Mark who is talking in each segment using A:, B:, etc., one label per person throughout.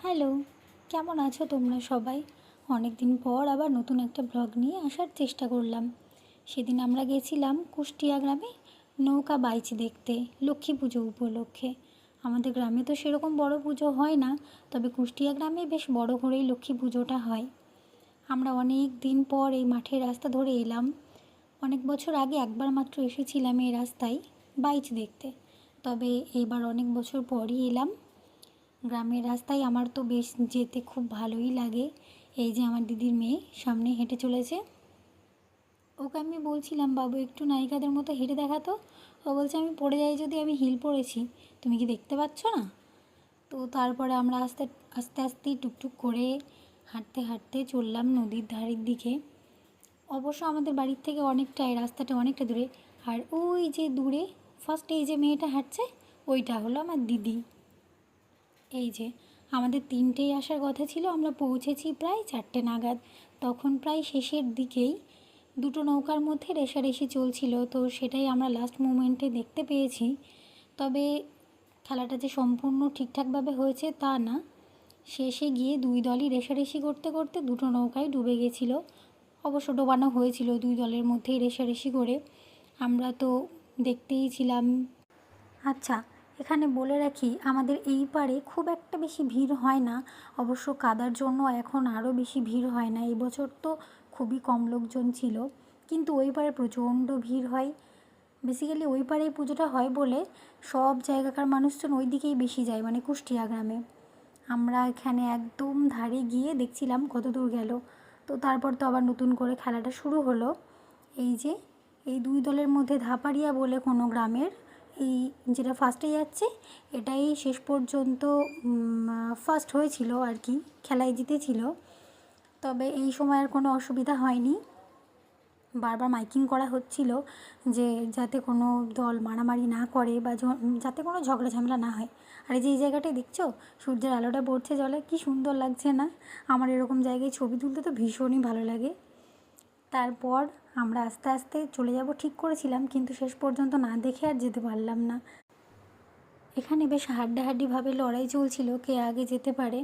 A: Hello, কেমন আছো তোমরা সবাই? অনেক দিন পর আবার নতুন একটা ব্লগ নিয়ে আসার চেষ্টা করলাম। সেদিন আমরা গেছিলাম কুষ্টিয়া গ্রামে নৌকা বাইচ দেখতে, লক্ষ্মী পুজো উপলক্ষে। আমাদের গ্রামে তো সেরকম বড় পুজো হয় না, তবে কুষ্টিয়া গ্রামে বেশ বড় করেই লক্ষ্মী পুজোটা হয়। আমরা অনেক দিন পর এই মাঠের রাস্তা ধরে এলাম। অনেক বছর আগে একবার মাত্র এসেছিলাম এই রাস্তায় বাইচ দেখতে, তবে এবার অনেক বছর পরই এলাম। গ্রামের রাস্তায় আমার তো বেশ যেতে খুব ভালোই লাগে। এই যে আমার দিদির মেয়ে সামনে হেঁটে চলেছে, ওকে আমি বলছিলাম বাবু একটু নায়িকাদের মতো হেঁটে দেখাতো। ও বলছে আমি পড়ে যাই যদি, আমি হিল পরেছি, তুমি কি দেখতে পাচ্ছ না? তো তারপরে আমরা আস্তে আস্তে আস্তে টুকটুক করে হাঁটতে হাঁটতে চললাম নদীর ধারের দিকে। অবশ্য আমাদের বাড়ির থেকে অনেকটাই, রাস্তাটা অনেকটা দূরে। আর ওই যে দূরে ফার্স্ট এই যে মেয়েটা হাঁটছে, ওইটা হলো আমার দিদি। এই যে আমাদের 3টেই আসার কথা ছিল, আমরা পৌঁছেছি প্রায় 4টে নাগাদ। তখন প্রায় শেষের দিকেই দুটো নৌকার মধ্যে রেষারেষি চলছিল, তো সেটাই আমরা লাস্ট মোমেন্টে দেখতে পেয়েছি। তবে খেলাটা যে সম্পূর্ণ ঠিকঠাকভাবে হয়েছে তা না, শেষে গিয়ে দুই দলই রেষারেষি করতে করতে দুটো নৌকায় ডুবে গেছিলো। অবশ্য ডোবানো হয়েছিল দুই দলের মধ্যেই রেষারেষি করে, আমরা তো দেখতেই ছিলাম। আচ্ছা, এখানে বলে রাখি আমাদের এই পারে খুব একটা বেশি ভিড় হয় না। অবশ্য কাদার জন্য এখন আরও বেশি ভিড় হয় না, এই বছর তো খুবই কম লোকজন ছিল, কিন্তু ওই পারে প্রচণ্ড ভিড় হয়। বেসিক্যালি ওই পারে পুজোটা হয় বলে সব জায়গাকার মানুষজন ওই দিকেই বেশি যায়, মানে কুষ্টিয়া গ্রামে। আমরা এখানে একদম ধারে গিয়ে দেখছিলাম কত দূর গেল। তো তারপর তো আবার নতুন করে খেলাটা শুরু হলো। এই যে এই দুই দলের মধ্যে ধাপাড়িয়া বলে কোনো গ্রামের এই যেটা ফার্স্টে যাচ্ছে, এটাই শেষ পর্যন্ত ফার্স্ট হয়েছিল আর কি, খেলায় জিতেছিল। তবে এই সময় আর কোনো অসুবিধা হয়নি। বারবার মাইকিং করা হচ্ছিল যে যাতে কোনো দল মারামারি না করে বা যাতে কোনো ঝগড়া ঝামেলা না হয়। আর এই যে এই জায়গাটায় দেখছো সূর্যের আলোটা পড়ছে জলে, কি সুন্দর লাগছে না? আমার এরকম জায়গায় ছবি তুলতে তো ভীষণই ভালো লাগে। তারপর আমরা আস্তে আস্তে চলে যাব ঠিক করেছিলাম, কিন্তু শেষ পর্যন্ত না দেখে আর যেতে পারলাম না। এখানে বেশ হাড্ডাহাড্ডিভাবে লড়াই চলছিল কে আগে যেতে পারে।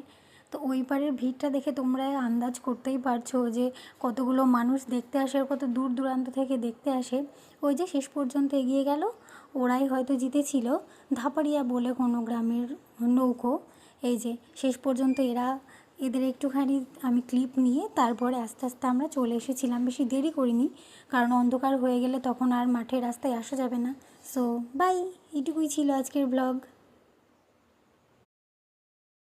A: তো ওই পারের ভিড়টা দেখে তোমরা আন্দাজ করতেই পারছো যে কতগুলো মানুষ দেখতে আসে, আর কত দূর দূরান্ত থেকে দেখতে আসে। ওই যে শেষ পর্যন্ত এগিয়ে গেল, ওরাই হয়তো জিতেছিল, ধাপাড়িয়া বলে কোনো গ্রামের নৌকো। এই যে শেষ পর্যন্ত এদের একটুখানি আমি ক্লিপ নিয়ে তারপরে আস্তে আস্তে আমরা চলে এসেছিলাম, বেশি দেরি করিনি, কারণ অন্ধকার হয়ে গেলে তখন আর মাঠের রাস্তায় আসা যাবে না। সো বাই, এটুকুই ছিল আজকের ব্লগ।